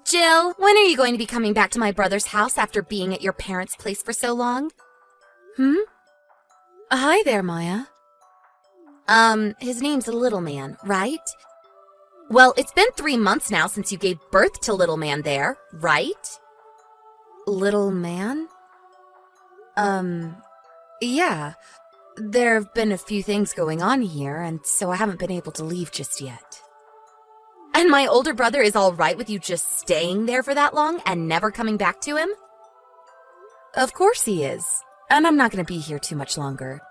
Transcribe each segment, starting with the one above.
Jill, when are you going to be coming back to my brother's house after being at your parents' place for so long? Hi there, Maya. His name's Little Man, right? Well, it's been 3 months now since you gave birth to Little Man there, right? Little Man? Yeah. There have been a few things going on here, and so I haven't been able to leave just yet. And my older brother is all right with you just staying there for that long and never coming back to him? Of course he is, and I'm not going to be here too much longer.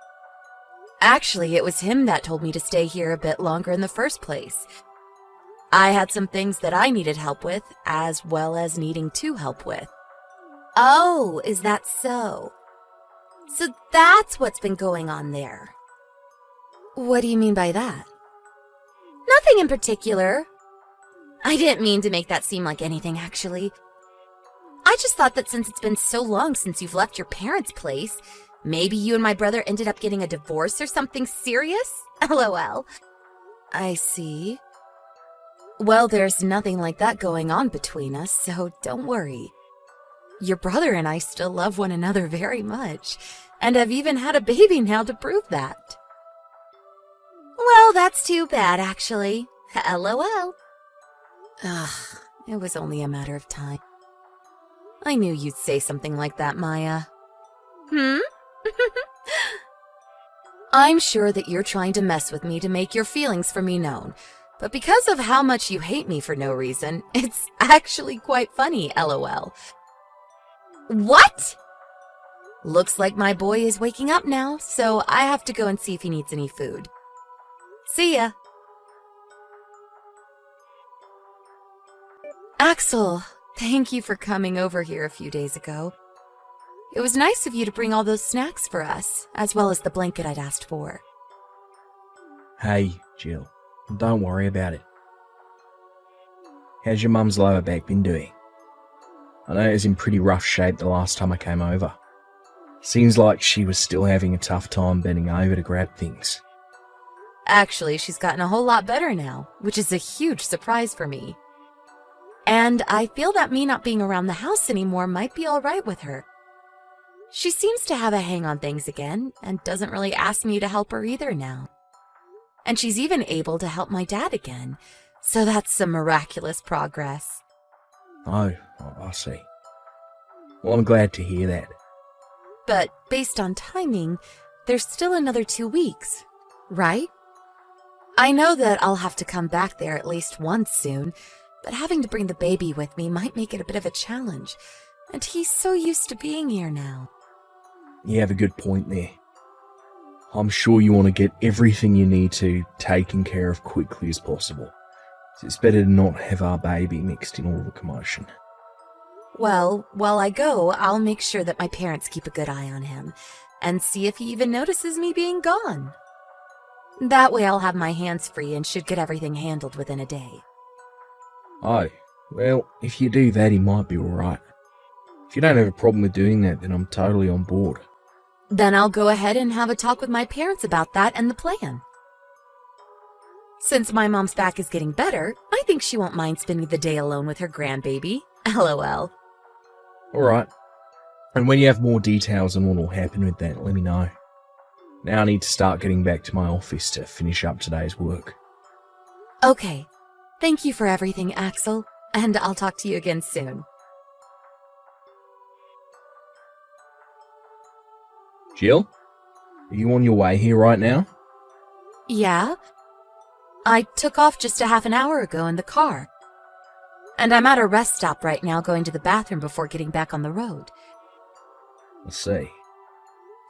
Actually, it was him that told me to stay here a bit longer in the first place. I had some things that I needed help with, as well as needing to help with. Oh, is that so? So that's what's been going on there. What do you mean by that? Nothing in particular. I didn't mean to make that seem like anything, actually. I just thought that since it's been so long since you've left your parents' place, maybe you and my brother ended up getting a divorce or something serious? LOL. I see. Well, there's nothing like that going on between us, so don't worry. Your brother and I still love one another very much, and have even had a baby now to prove that. Well, that's too bad, actually. LOL. Ugh, it was only a matter of time. I knew you'd say something like that, Maya. I'm sure that you're trying to mess with me to make your feelings for me known, but because of how much you hate me for no reason, it's actually quite funny, LOL. What? Looks like my boy is waking up now, so I have to go and see if he needs any food. See ya. Axel, thank you for coming over here a few days ago. It was nice of you to bring all those snacks for us, as well as the blanket I'd asked for. Hey, Jill, don't worry about it. How's your mum's lower back been doing? I know it was in pretty rough shape the last time I came over. Seems like she was still having a tough time bending over to grab things. Actually, she's gotten a whole lot better now, which is a huge surprise for me. And I feel that me not being around the house anymore might be all right with her. She seems to have a hang on things again, and doesn't really ask me to help her either now. And she's even able to help my dad again, so that's some miraculous progress. Oh, I see. Well, I'm glad to hear that. But based on timing, there's still another 2 weeks, right? I know that I'll have to come back there at least once soon, but having to bring the baby with me might make it a bit of a challenge, and he's so used to being here now. You have a good point there. I'm sure you want to get everything you need to taken care of quickly as possible. So it's better to not have our baby mixed in all the commotion. Well, while I go, I'll make sure that my parents keep a good eye on him, and see if he even notices me being gone. That way I'll have my hands free and should get everything handled within a day. Oh, well, if you do that, he might be alright. If you don't have a problem with doing that, then I'm totally on board. Then I'll go ahead and have a talk with my parents about that and the plan. Since my mom's back is getting better, I think she won't mind spending the day alone with her grandbaby. LOL. Alright. And when you have more details on what will happen with that, let me know. Now I need to start getting back to my office to finish up today's work. Okay. Thank you for everything, Axel, and I'll talk to you again soon. Jill? Are you on your way here right now? Yeah? I took off just a half an hour ago in the car. And I'm at a rest stop right now going to the bathroom before getting back on the road. I see.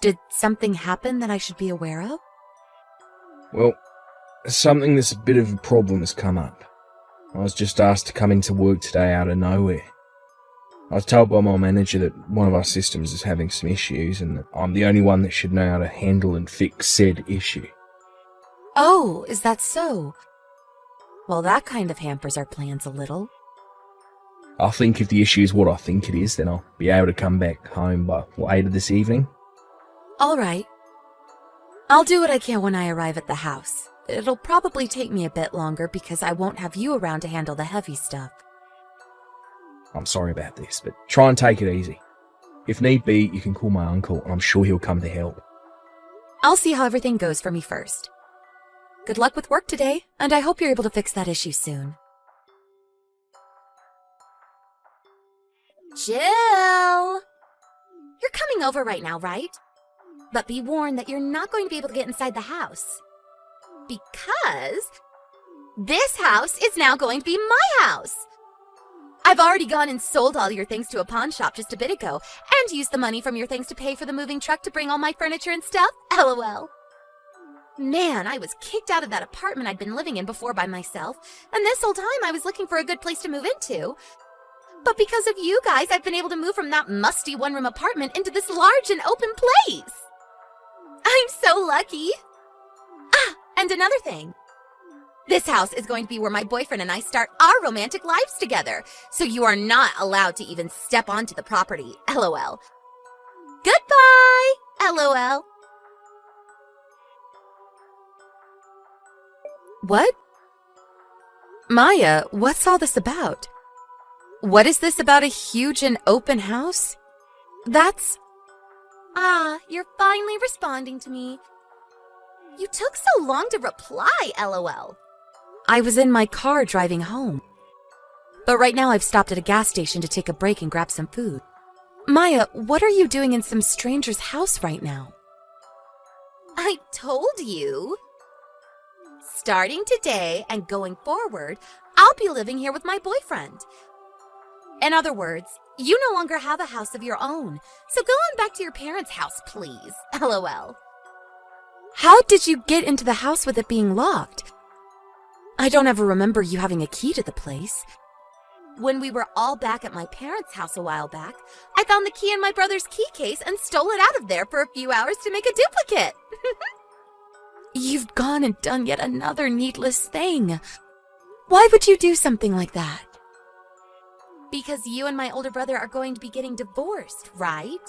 Did something happen that I should be aware of? Well, something that's a bit of a problem has come up. I was just asked to come into work today out of nowhere. I was told by my manager that one of our systems is having some issues and that I'm the only one that should know how to handle and fix said issue. Oh, is that so? Well, that kind of hampers our plans a little. I think if the issue is what I think it is, then I'll be able to come back home by later this evening. All right. I'll do what I can when I arrive at the house. It'll probably take me a bit longer because I won't have you around to handle the heavy stuff. I'm sorry about this, but try and take it easy. If need be, you can call my uncle, and I'm sure he'll come to help. I'll see how everything goes for me first. Good luck with work today, and I hope you're able to fix that issue soon. Jill! You're coming over right now, right? But be warned that you're not going to be able to get inside the house. Because this house is now going to be my house. I've already gone and sold all your things to a pawn shop just a bit ago, and used the money from your things to pay for the moving truck to bring all my furniture and stuff. LOL. Man, I was kicked out of that apartment I'd been living in before by myself, and this whole time I was looking for a good place to move into. But because of you guys, I've been able to move from that musty one-room apartment into this large and open place. I'm so lucky. Ah, and another thing. This house is going to be where my boyfriend and I start our romantic lives together, so you are not allowed to even step onto the property. LOL. Goodbye. LOL. What? Maya, what's all this about? What is this about a huge and open house? That's... Ah, you're finally responding to me. You took so long to reply, LOL. I was in my car driving home. But right now I've stopped at a gas station to take a break and grab some food. Maya, what are you doing in some stranger's house right now? I told you. Starting today and going forward, I'll be living here with my boyfriend. In other words, you no longer have a house of your own, so go on back to your parents' house, please. LOL. How did you get into the house with it being locked? I don't ever remember you having a key to the place. When we were all back at my parents' house a while back, I found the key in my brother's key case and stole it out of there for a few hours to make a duplicate. You've gone and done yet another needless thing. Why would you do something like that? Because you and my older brother are going to be getting divorced, right?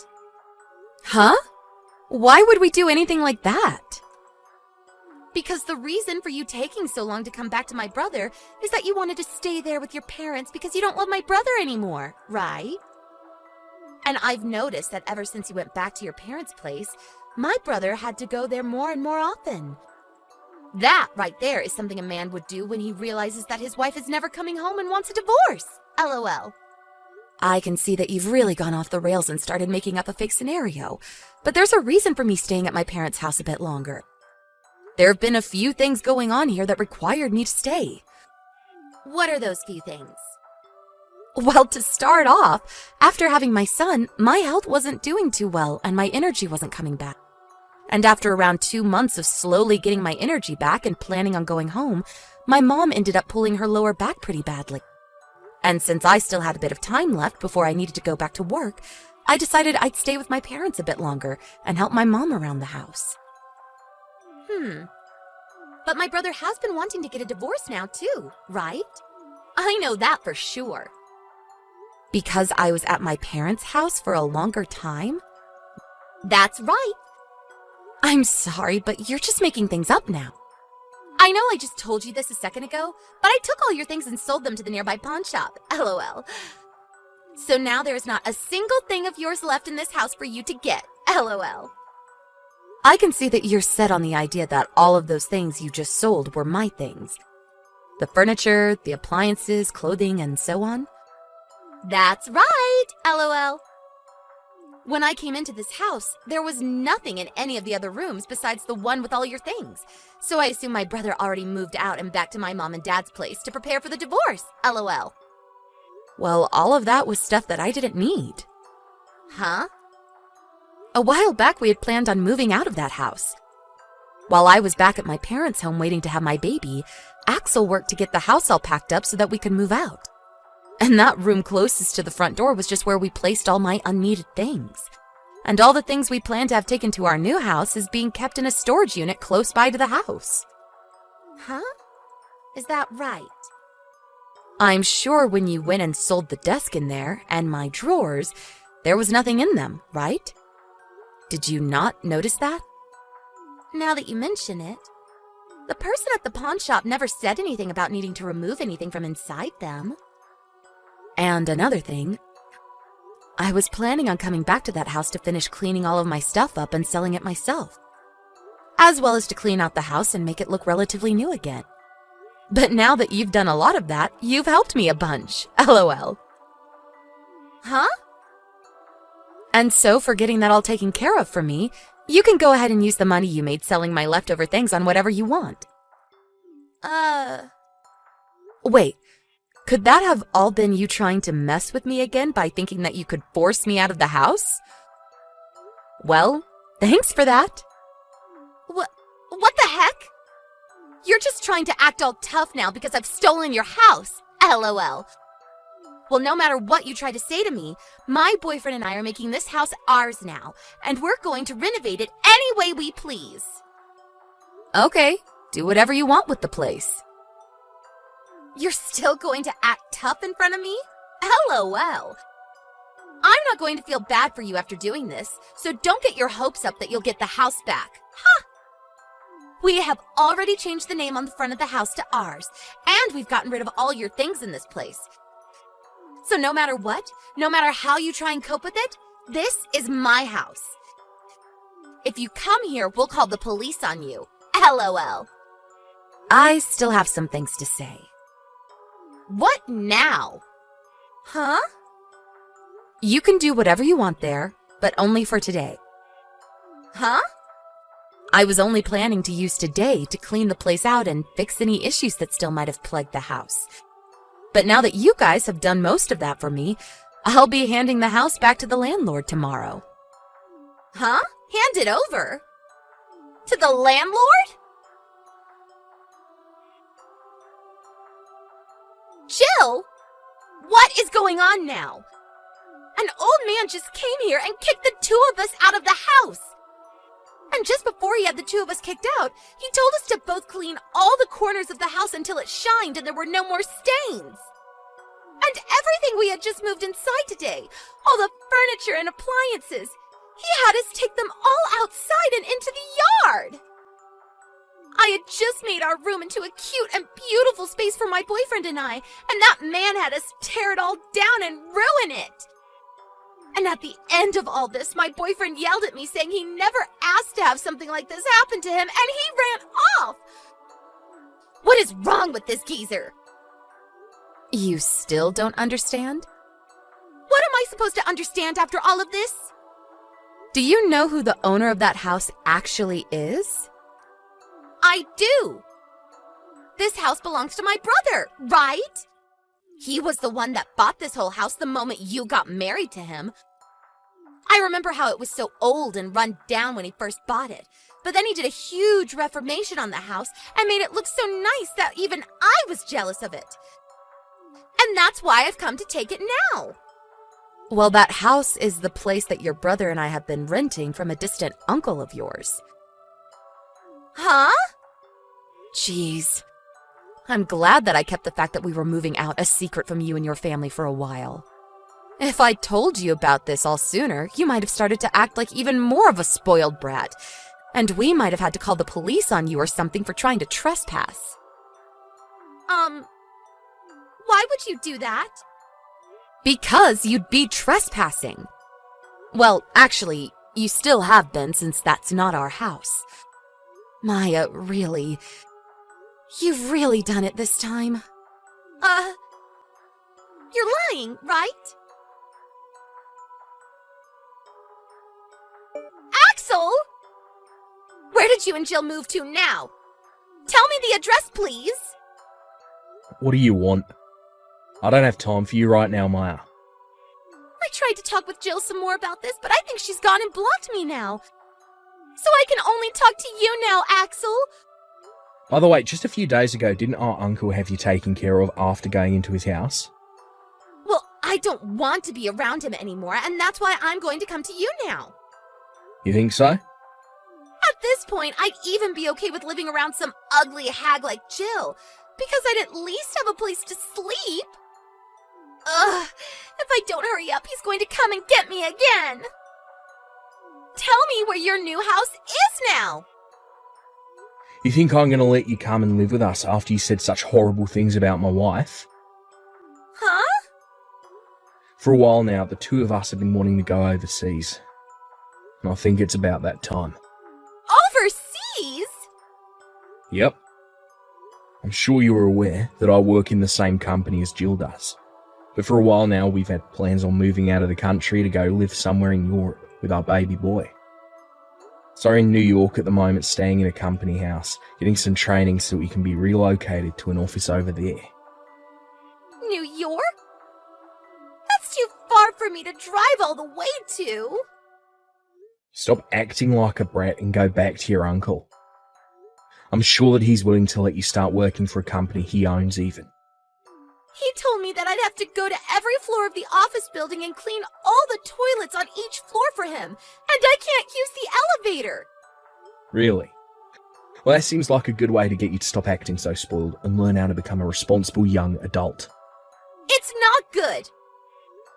Huh? Why would we do anything like that? Because the reason for you taking so long to come back to my brother is that you wanted to stay there with your parents because you don't love my brother anymore, right? And I've noticed that ever since you went back to your parents' place, my brother had to go there more and more often. That right there is something a man would do when he realizes that his wife is never coming home and wants a divorce. LOL. I can see that you've really gone off the rails and started making up a fake scenario, but there's a reason for me staying at my parents' house a bit longer. There have been a few things going on here that required me to stay. What are those few things? Well, to start off, after having my son, my health wasn't doing too well and my energy wasn't coming back. And after around 2 months of slowly getting my energy back and planning on going home, my mom ended up pulling her lower back pretty badly. And since I still had a bit of time left before I needed to go back to work, I decided I'd stay with my parents a bit longer and help my mom around the house. But my brother has been wanting to get a divorce now too, right? I know that for sure. Because I was at my parents' house for a longer time? That's right. I'm sorry, but you're just making things up now. I know I just told you this a second ago, but I took all your things and sold them to the nearby pawn shop. LOL. So now there is not a single thing of yours left in this house for you to get. LOL. I can see that you're set on the idea that all of those things you just sold were my things. The furniture, the appliances, clothing, and so on. That's right. LOL. When I came into this house, there was nothing in any of the other rooms besides the one with all your things. So I assume my brother already moved out and back to my mom and dad's place to prepare for the divorce. LOL. Well, all of that was stuff that I didn't need. Huh? A while back, we had planned on moving out of that house. While I was back at my parents' home waiting to have my baby, Axel worked to get the house all packed up so that we could move out. And that room closest to the front door was just where we placed all my unneeded things. And all the things we planned to have taken to our new house is being kept in a storage unit close by to the house. Huh? Is that right? I'm sure when you went and sold the desk in there and my drawers, there was nothing in them, right? Did you not notice that? Now that you mention it, the person at the pawn shop never said anything about needing to remove anything from inside them. And And another thing, I was planning on coming back to that house to finish cleaning all of my stuff up and selling it myself, as well as to clean out the house and make it look relatively new again. But now that you've done a lot of that, you've helped me a bunch. LOL. Huh? And so for getting that all taken care of for me, you can go ahead and use the money you made selling my leftover things on whatever you want. Wait, could that have all been you trying to mess with me again by thinking that you could force me out of the house? Well, thanks for that. What the heck? You're just trying to act all tough now because I've stolen your house. LOL. Well, no matter what you try to say to me, my boyfriend and I are making this house ours now, and we're going to renovate it any way we please. Okay, do whatever you want with the place. You're still going to act tough in front of me? LOL. I'm not going to feel bad for you after doing this, so don't get your hopes up that you'll get the house back. Ha! We have already changed the name on the front of the house to ours, and we've gotten rid of all your things in this place. So no matter what, no matter how you try and cope with it, this is my house. If you come here, we'll call the police on you. LOL. I still have some things to say. What now? Huh? You can do whatever you want there, but only for today. Huh? I was only planning to use today to clean the place out and fix any issues that still might have plagued the house. But now that you guys have done most of that for me, I'll be handing the house back to the landlord tomorrow. Huh? Hand it over? To the landlord? Jill! What is going on now? An old man just came here and kicked the two of us out of the house. And just before he had the two of us kicked out, he told us to both clean all the corners of the house until it shined and there were no more stains. And everything we had just moved inside today, all the furniture and appliances, he had us take them all outside and into the yard. I had just made our room into a cute and beautiful space for my boyfriend and I, and that man had us tear it all down and ruin it. And at the end of all this, my boyfriend yelled at me saying he never asked to have something like this happen to him, and he ran off! What is wrong with this geezer? You still don't understand? What am I supposed to understand after all of this? Do you know who the owner of that house actually is? I do! This house belongs to my brother, right? He was the one that bought this whole house the moment you got married to him. I remember how it was so old and run down when he first bought it, but then he did a huge reformation on the house and made it look so nice that even I was jealous of it. And that's why I've come to take it now. Well, that house is the place that your brother and I have been renting from a distant uncle of yours. Huh? Jeez. I'm glad that I kept the fact that we were moving out a secret from you and your family for a while. If I'd told you about this all sooner, you might have started to act like even more of a spoiled brat, and we might have had to call the police on you or something for trying to trespass. Why would you do that? Because you'd be trespassing. Well, actually, you still have been since that's not our house. Maya, really... You've really done it this time. You're lying, right? Axel! Where did you and Jill move to now? Tell me the address, please. What do you want? I don't have time for you right now, Maya. I tried to talk with Jill some more about this, but I think she's gone and blocked me now. So I can only talk to you now, Axel. By the way, just a few days ago, didn't our uncle have you taken care of after going into his house? Well, I don't want to be around him anymore, and that's why I'm going to come to you now. You think so? At this point, I'd even be okay with living around some ugly hag like Jill, because I'd at least have a place to sleep. Ugh, if I don't hurry up, he's going to come and get me again. Tell me where your new house is now. You think I'm going to let you come and live with us after you said such horrible things about my wife? Huh? For a while now, the two of us have been wanting to go overseas. And I think it's about that time. Overseas? Yep. I'm sure you're aware that I work in the same company as Jill does. But for a while now, we've had plans on moving out of the country to go live somewhere in Europe with our baby boy. So we're in New York at the moment, staying in a company house, getting some training so we can be relocated to an office over there. New York? That's too far for me to drive all the way to. Stop acting like a brat and go back to your uncle. I'm sure that he's willing to let you start working for a company he owns even. He told me that I'd have to go to every floor of the office building and clean all the toilets on each floor for him, and I can't use the elevator. Really? Well, that seems like a good way to get you to stop acting so spoiled and learn how to become a responsible young adult. It's not good.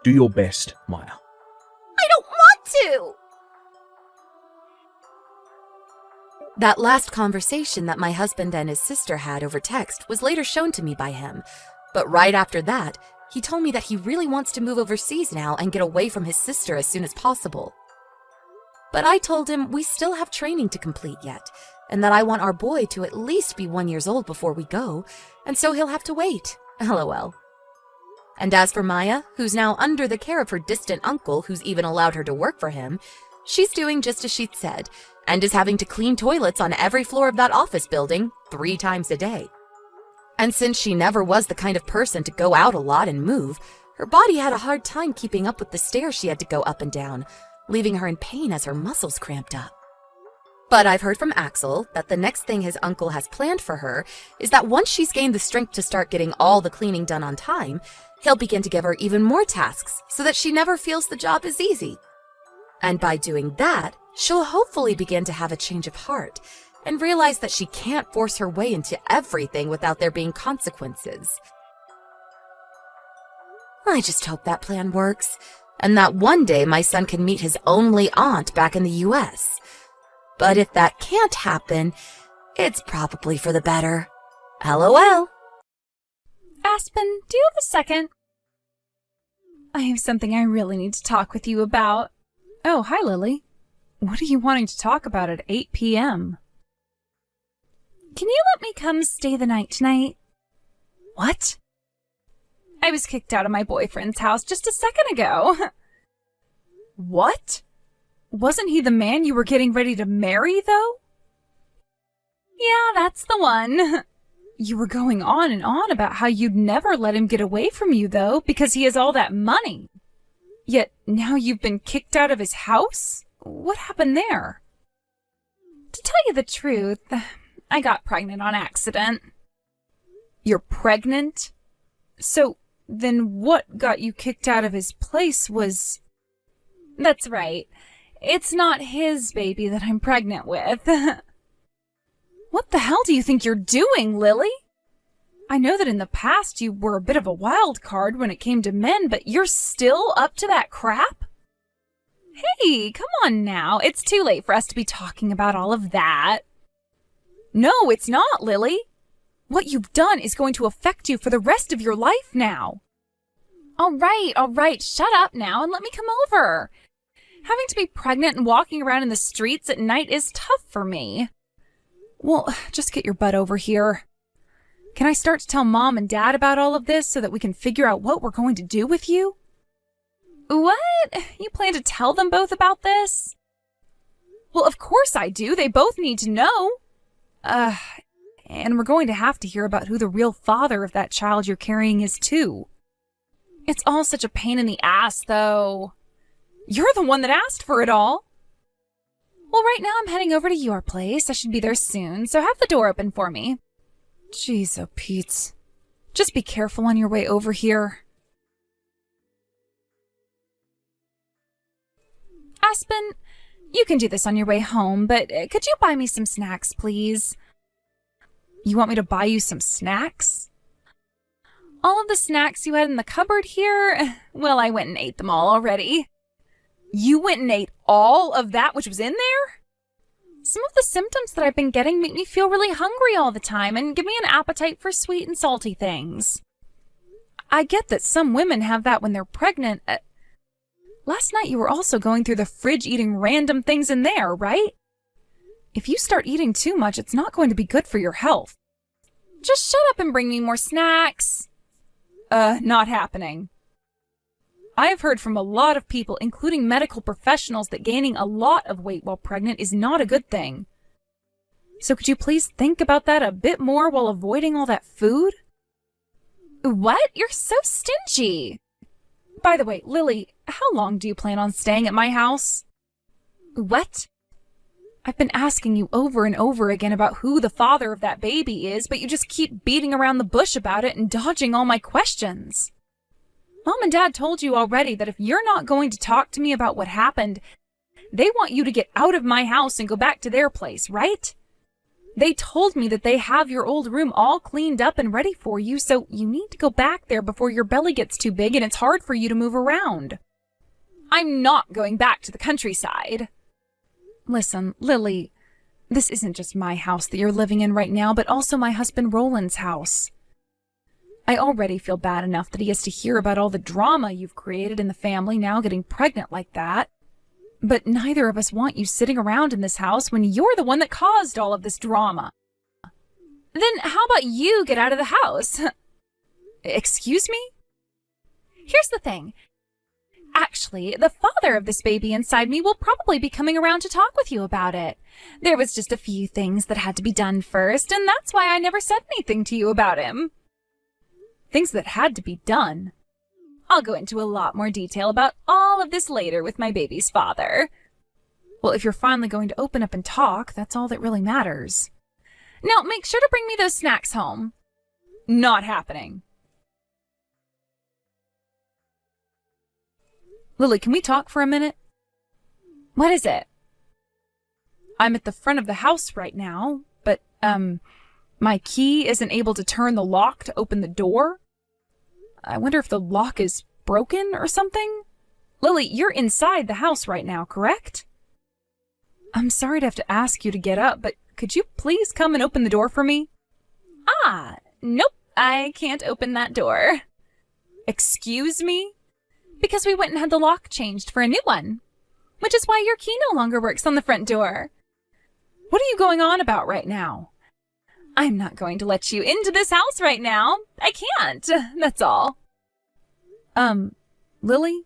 Do your best, Maya. I don't want to. That last conversation that my husband and his sister had over text was later shown to me by him. But right after that, he told me that he really wants to move overseas now and get away from his sister as soon as possible. But I told him we still have training to complete yet, and that I want our boy to at least be 1 year old before we go, and so he'll have to wait. LOL. And as for Maya, who's now under the care of her distant uncle who's even allowed her to work for him, she's doing just as she'd said, and is having to clean toilets on every floor of that office building 3 times a day. And since she never was the kind of person to go out a lot and move, her body had a hard time keeping up with the stairs she had to go up and down, leaving her in pain as her muscles cramped up. But I've heard from Axel that the next thing his uncle has planned for her is that once she's gained the strength to start getting all the cleaning done on time, he'll begin to give her even more tasks so that she never feels the job is easy. And by doing that, she'll hopefully begin to have a change of heart and realize that she can't force her way into everything without there being consequences. I just hope that plan works, and that one day my son can meet his only aunt back in the US. But if that can't happen, it's probably for the better. LOL. Aspen, do you have a second? I have something I really need to talk with you about. Oh, hi, Lily. What are you wanting to talk about at 8 p.m.? Can you let me come stay the night tonight? What? I was kicked out of my boyfriend's house just a second ago. What? Wasn't he the man you were getting ready to marry, though? Yeah, that's the one. You were going on and on about how you'd never let him get away from you, though, because he has all that money. Yet now you've been kicked out of his house? What happened there? To tell you the truth, I got pregnant on accident. You're pregnant? So then what got you kicked out of his place was... That's right. It's not his baby that I'm pregnant with. What the hell do you think you're doing, Lily? I know that in the past you were a bit of a wild card when it came to men, but you're still up to that crap? Hey, come on now. It's too late for us to be talking about all of that. No, it's not, Lily. What you've done is going to affect you for the rest of your life now. All right. Shut up now and let me come over. Having to be pregnant and walking around in the streets at night is tough for me. Well, just get your butt over here. Can I start to tell Mom and Dad about all of this so that we can figure out what we're going to do with you? What? You plan to tell them both about this? Well, of course I do. They both need to know. And we're going to have to hear about who the real father of that child you're carrying is, too. It's all such a pain in the ass, though. You're the one that asked for it all. Well, right now I'm heading over to your place. I should be there soon, so have the door open for me. Jeez, oh Pete's. Just be careful on your way over here. Aspen, you can do this on your way home, but could you buy me some snacks, please? You want me to buy you some snacks? All of the snacks you had in the cupboard here? Well, I went and ate them all already. You went and ate all of that which was in there? Some of the symptoms that I've been getting make me feel really hungry all the time and give me an appetite for sweet and salty things. I get that some women have that when they're pregnant. Last night you were also going through the fridge eating random things in there, right? If you start eating too much, it's not going to be good for your health. Just shut up and bring me more snacks. Not happening. I have heard from a lot of people, including medical professionals, that gaining a lot of weight while pregnant is not a good thing. So could you please think about that a bit more while avoiding all that food? What? You're so stingy. By the way, Lily, how long do you plan on staying at my house? What? I've been asking you over and over again about who the father of that baby is, but you just keep beating around the bush about it and dodging all my questions. Mom and Dad told you already that if you're not going to talk to me about what happened, they want you to get out of my house and go back to their place, right? They told me that they have your old room all cleaned up and ready for you, so you need to go back there before your belly gets too big and it's hard for you to move around. I'm not going back to the countryside. Listen, Lily, this isn't just my house that you're living in right now, but also my husband Roland's house. I already feel bad enough that he has to hear about all the drama you've created in the family now getting pregnant like that. But neither of us want you sitting around in this house when you're the one that caused all of this drama. Then how about you get out of the house? Excuse me? Here's the thing. Actually, the father of this baby inside me will probably be coming around to talk with you about it. There was just a few things that had to be done first, and that's why I never said anything to you about him. Things that had to be done. I'll go into a lot more detail about all of this later with my baby's father. Well, if you're finally going to open up and talk, that's all that really matters. Now, make sure to bring me those snacks home. Not happening. Lily, can we talk for a minute? What is it? I'm at the front of the house right now, but, my key isn't able to turn the lock to open the door. I wonder if the lock is broken or something? Lily, you're inside the house right now, correct? I'm sorry to have to ask you to get up, but could you please come and open the door for me? Nope, I can't open that door. Excuse me? Because we went and had the lock changed for a new one, which is why your key no longer works on the front door. What are you going on about right now? I'm not going to let you into this house right now. I can't. That's all. Lily,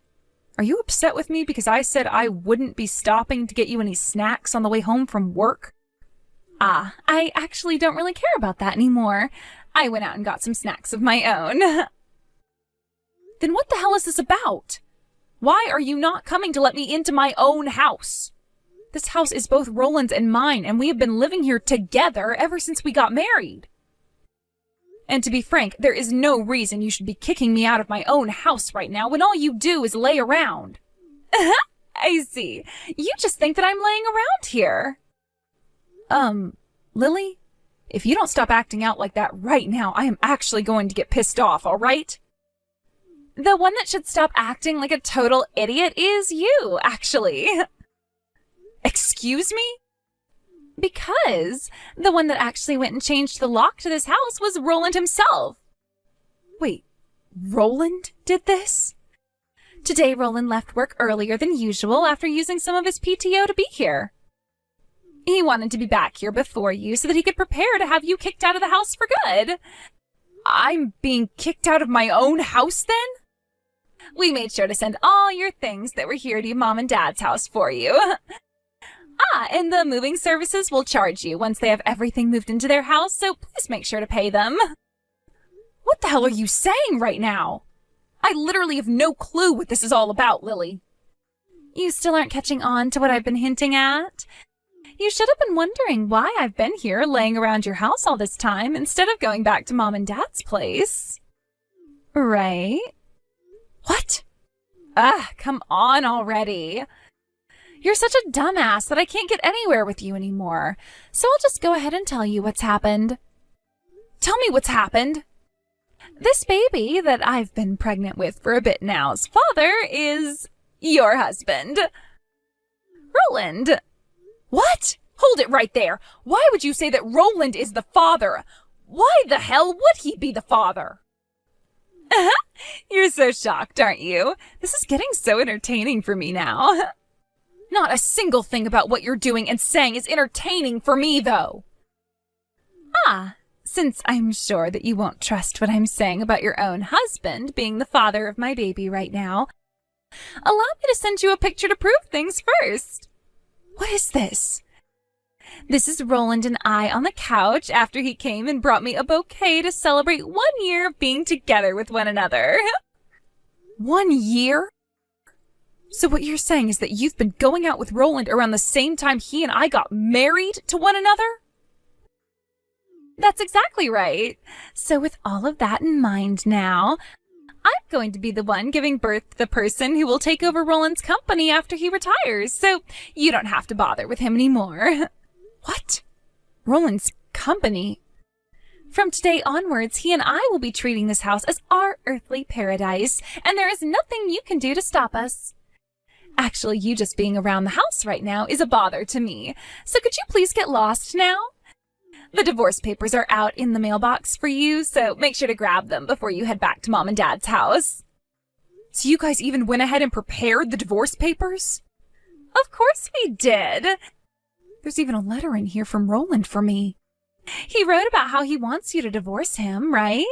are you upset with me because I said I wouldn't be stopping to get you any snacks on the way home from work? I actually don't really care about that anymore. I went out and got some snacks of my own. Then what the hell is this about? Why are you not coming to let me into my own house? This house is both Roland's and mine, and we have been living here together ever since we got married. And to be frank, there is no reason you should be kicking me out of my own house right now when all you do is lay around. I see. You just think that I'm laying around here. Lily, if you don't stop acting out like that right now, I am actually going to get pissed off, all right? The one that should stop acting like a total idiot is you, actually. Excuse me? Because the one that actually went and changed the lock to this house was Roland himself. Wait, Roland did this? Today, Roland left work earlier than usual after using some of his PTO to be here. He wanted to be back here before you so that he could prepare to have you kicked out of the house for good. I'm being kicked out of my own house then? We made sure to send all your things that were here to your mom and dad's house for you. And the moving services will charge you once they have everything moved into their house, so please make sure to pay them. What the hell are you saying right now? I literally have no clue what this is all about, Lily. You still aren't catching on to what I've been hinting at? You should have been wondering why I've been here laying around your house all this time instead of going back to Mom and Dad's place. Right? What? Come on already. You're such a dumbass that I can't get anywhere with you anymore. So I'll just go ahead and tell you what's happened. Tell me what's happened. This baby that I've been pregnant with for a bit now's father is your husband. Roland. What? Hold it right there. Why would you say that Roland is the father? Why the hell would he be the father? You're so shocked, aren't you? This is getting so entertaining for me now. Not a single thing about what you're doing and saying is entertaining for me, though. Ah, since I'm sure that you won't trust what I'm saying about your own husband being the father of my baby right now, allow me to send you a picture to prove things first. What is this? This is Roland and I on the couch after he came and brought me a bouquet to celebrate 1 year of being together with one another. 1 year? So what you're saying is that you've been going out with Roland around the same time he and I got married to one another? That's exactly right. So with all of that in mind now, I'm going to be the one giving birth to the person who will take over Roland's company after he retires, so you don't have to bother with him anymore. What? Roland's company? From today onwards, he and I will be treating this house as our earthly paradise, and there is nothing you can do to stop us. Actually, you just being around the house right now is a bother to me, so could you please get lost now? The divorce papers are out in the mailbox for you, so make sure to grab them before you head back to Mom and Dad's house. So you guys even went ahead and prepared the divorce papers? Of course we did. There's even a letter in here from Roland for me. He wrote about how he wants you to divorce him, right?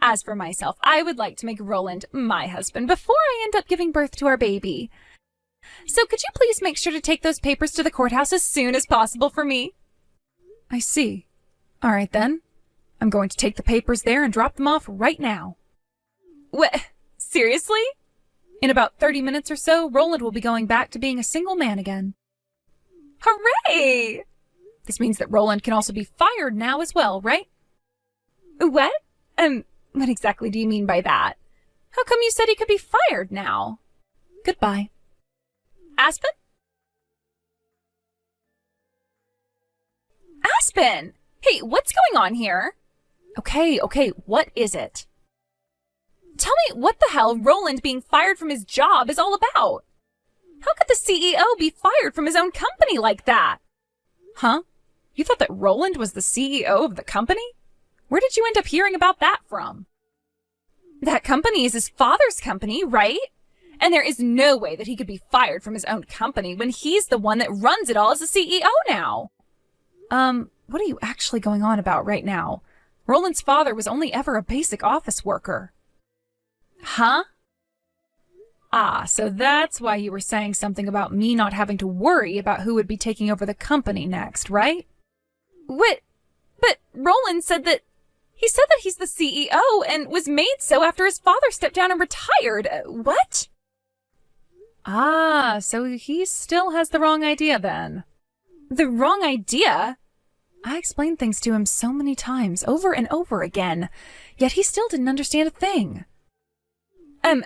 As for myself, I would like to make Roland my husband before I end up giving birth to our baby. So could you please make sure to take those papers to the courthouse as soon as possible for me? I see. All right, then. I'm going to take the papers there and drop them off right now. What? Seriously? In about 30 minutes or so, Roland will be going back to being a single man again. Hooray! This means that Roland can also be fired now as well, right? What? What exactly do you mean by that? How come you said he could be fired now? Goodbye. Aspen? Aspen! Hey, what's going on here? Okay, what is it? Tell me what the hell Roland being fired from his job is all about. How could the CEO be fired from his own company like that? Huh? You thought that Roland was the CEO of the company? Where did you end up hearing about that from? That company is his father's company, right? And there is no way that he could be fired from his own company when he's the one that runs it all as the CEO now. What are you actually going on about right now? Roland's father was only ever a basic office worker. Huh? Ah, so that's why you were saying something about me not having to worry about who would be taking over the company next, right? What? But Roland said that... He said that he's the CEO and was made so after his father stepped down and retired. What? Ah, so he still has the wrong idea then. The wrong idea? I explained things to him so many times, over and over again, yet he still didn't understand a thing.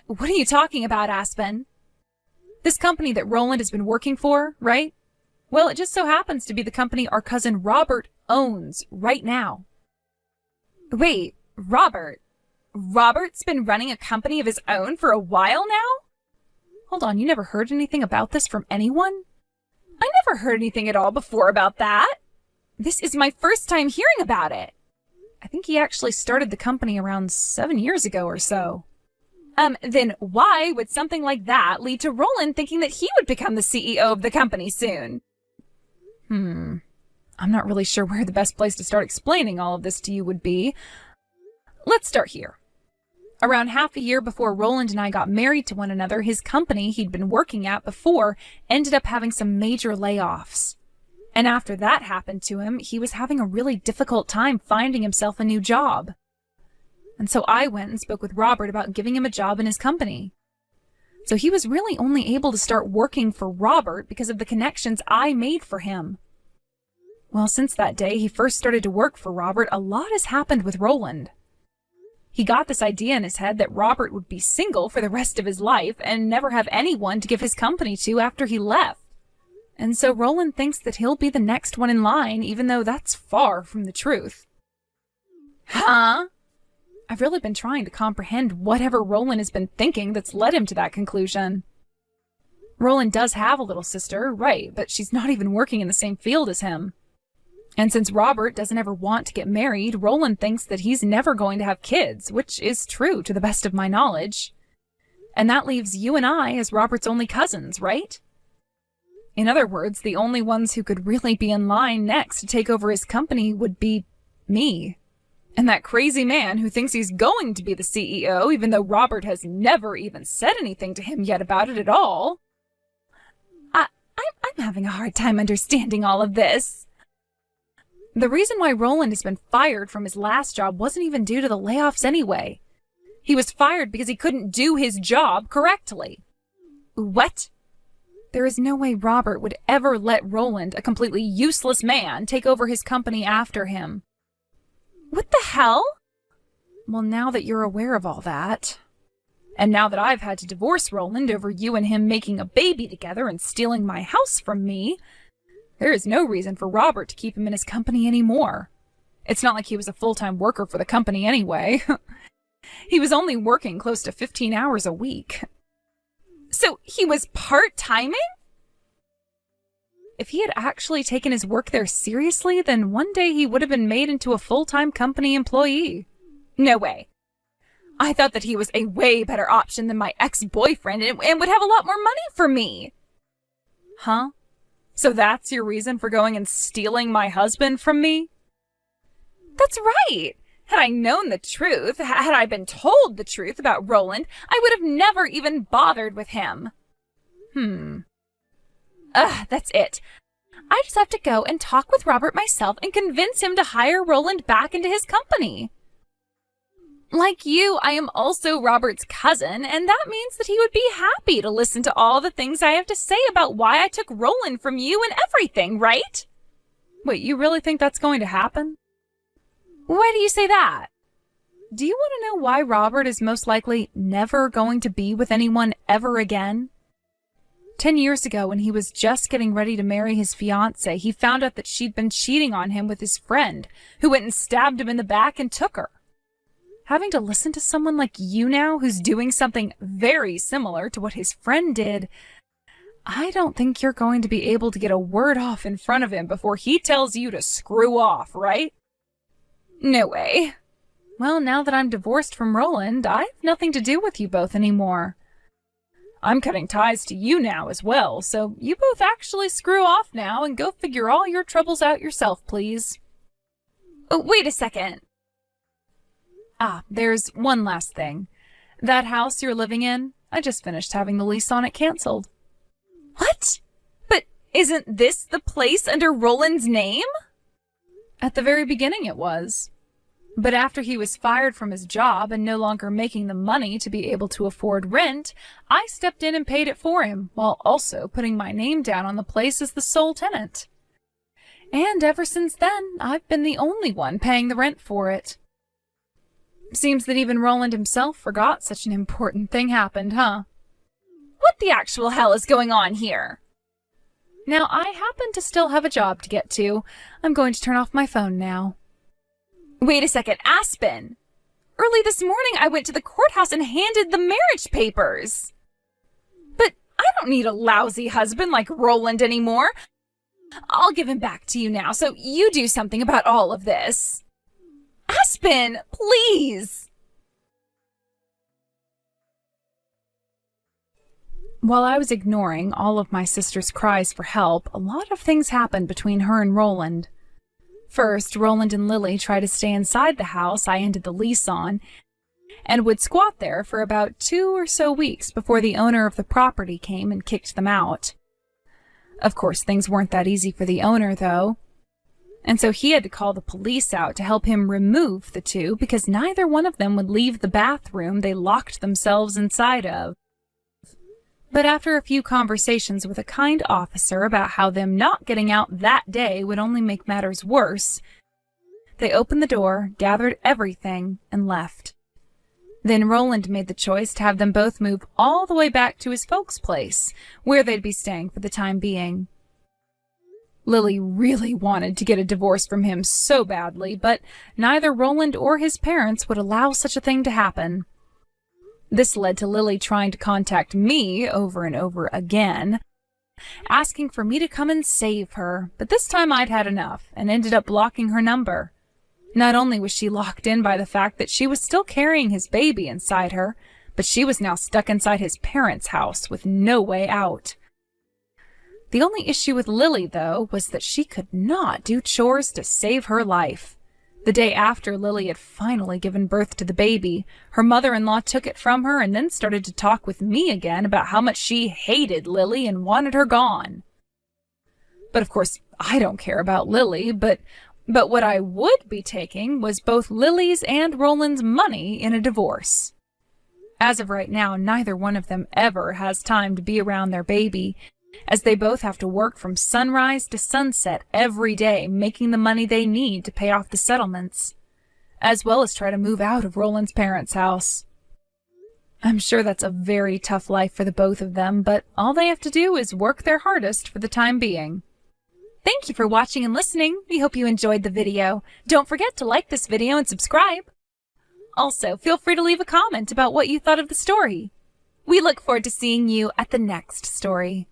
What are you talking about, Aspen? This company that Roland has been working for, right? Well, it just so happens to be the company our cousin Robert owns right now. Wait, Robert? Robert's been running a company of his own for a while now? Hold on, you never heard anything about this from anyone? I never heard anything at all before about that. This is my first time hearing about it. I think he actually started the company around 7 years ago or so. Then why would something like that lead to Roland thinking that he would become the CEO of the company soon? I'm not really sure where the best place to start explaining all of this to you would be. Let's start here. Around half a year before Roland and I got married to one another, his company he'd been working at before ended up having some major layoffs. And after that happened to him, he was having a really difficult time finding himself a new job. And so I went and spoke with Robert about giving him a job in his company. So he was really only able to start working for Robert because of the connections I made for him. Well, since that day he first started to work for Robert, a lot has happened with Roland. He got this idea in his head that Robert would be single for the rest of his life and never have anyone to give his company to after he left. And so Roland thinks that he'll be the next one in line, even though that's far from the truth. Huh? I've really been trying to comprehend whatever Roland has been thinking that's led him to that conclusion. Roland does have a little sister, right, but she's not even working in the same field as him. And since Robert doesn't ever want to get married, Roland thinks that he's never going to have kids, which is true to the best of my knowledge. And that leaves you and I as Robert's only cousins, right? In other words, the only ones who could really be in line next to take over his company would be me. And that crazy man who thinks he's going to be the CEO, even though Robert has never even said anything to him yet about it at all. I'm having a hard time understanding all of this. The reason why Roland has been fired from his last job wasn't even due to the layoffs anyway. He was fired because he couldn't do his job correctly. What? There is no way Robert would ever let Roland, a completely useless man, take over his company after him. What the hell? Well, now that you're aware of all that, and now that I've had to divorce Roland over you and him making a baby together and stealing my house from me, there is no reason for Robert to keep him in his company anymore. It's not like he was a full-time worker for the company anyway. He was only working close to 15 hours a week. So he was part-timing? If he had actually taken his work there seriously, then one day he would have been made into a full-time company employee. No way. I thought that he was a way better option than my ex-boyfriend and would have a lot more money for me. Huh? So that's your reason for going and stealing my husband from me? That's right. Had I known the truth, had I been told the truth about Roland, I would have never even bothered with him. That's it. I just have to go and talk with Robert myself and convince him to hire Roland back into his company. Like you, I am also Robert's cousin, and that means that he would be happy to listen to all the things I have to say about why I took Roland from you and everything, right? Wait, you really think that's going to happen? Why do you say that? Do you want to know why Robert is most likely never going to be with anyone ever again? 10 years ago, when he was just getting ready to marry his fiancée, he found out that she'd been cheating on him with his friend, who went and stabbed him in the back and took her. Having to listen to someone like you now, who's doing something very similar to what his friend did, I don't think you're going to be able to get a word off in front of him before he tells you to screw off, right? No way. Well, now that I'm divorced from Roland, I have nothing to do with you both anymore. I'm cutting ties to you now as well, so you both actually screw off now and go figure all your troubles out yourself, please. Oh, wait a second. There's one last thing. That house you're living in, I just finished having the lease on it canceled. What? But isn't this the place under Roland's name? At the very beginning it was. But after he was fired from his job and no longer making the money to be able to afford rent, I stepped in and paid it for him, while also putting my name down on the place as the sole tenant. And ever since then, I've been the only one paying the rent for it. Seems that even Roland himself forgot such an important thing happened, huh? What the actual hell is going on here? Now, I happen to still have a job to get to. I'm going to turn off my phone now. Wait a second, Aspen! Early this morning, I went to the courthouse and handed the marriage papers. But I don't need a lousy husband like Roland anymore. I'll give him back to you now, so you do something about all of this. Aspen, please! While I was ignoring all of my sister's cries for help, a lot of things happened between her and Roland. First, Roland and Lily tried to stay inside the house I ended the lease on, and would squat there for about 2 or so weeks before the owner of the property came and kicked them out. Of course, things weren't that easy for the owner, though, and so he had to call the police out to help him remove the two because neither one of them would leave the bathroom they locked themselves inside of. But after a few conversations with a kind officer about how them not getting out that day would only make matters worse, they opened the door, gathered everything, and left. Then Roland made the choice to have them both move all the way back to his folks' place, where they'd be staying for the time being. Lily really wanted to get a divorce from him so badly, but neither Roland or his parents would allow such a thing to happen. This led to Lily trying to contact me over and over again, asking for me to come and save her, but this time I'd had enough and ended up blocking her number. Not only was she locked in by the fact that she was still carrying his baby inside her, but she was now stuck inside his parents' house with no way out. The only issue with Lily, though, was that she could not do chores to save her life. The day after Lily had finally given birth to the baby, her mother-in-law took it from her and then started to talk with me again about how much she hated Lily and wanted her gone. But of course, I don't care about Lily, but what I would be taking was both Lily's and Roland's money in a divorce. As of right now, neither one of them ever has time to be around their baby, as they both have to work from sunrise to sunset every day, making the money they need to pay off the settlements, as well as try to move out of Roland's parents' house. I'm sure that's a very tough life for the both of them, but all they have to do is work their hardest for the time being. Thank you for watching and listening. We hope you enjoyed the video. Don't forget to like this video and subscribe. Also, feel free to leave a comment about what you thought of the story. We look forward to seeing you at the next story.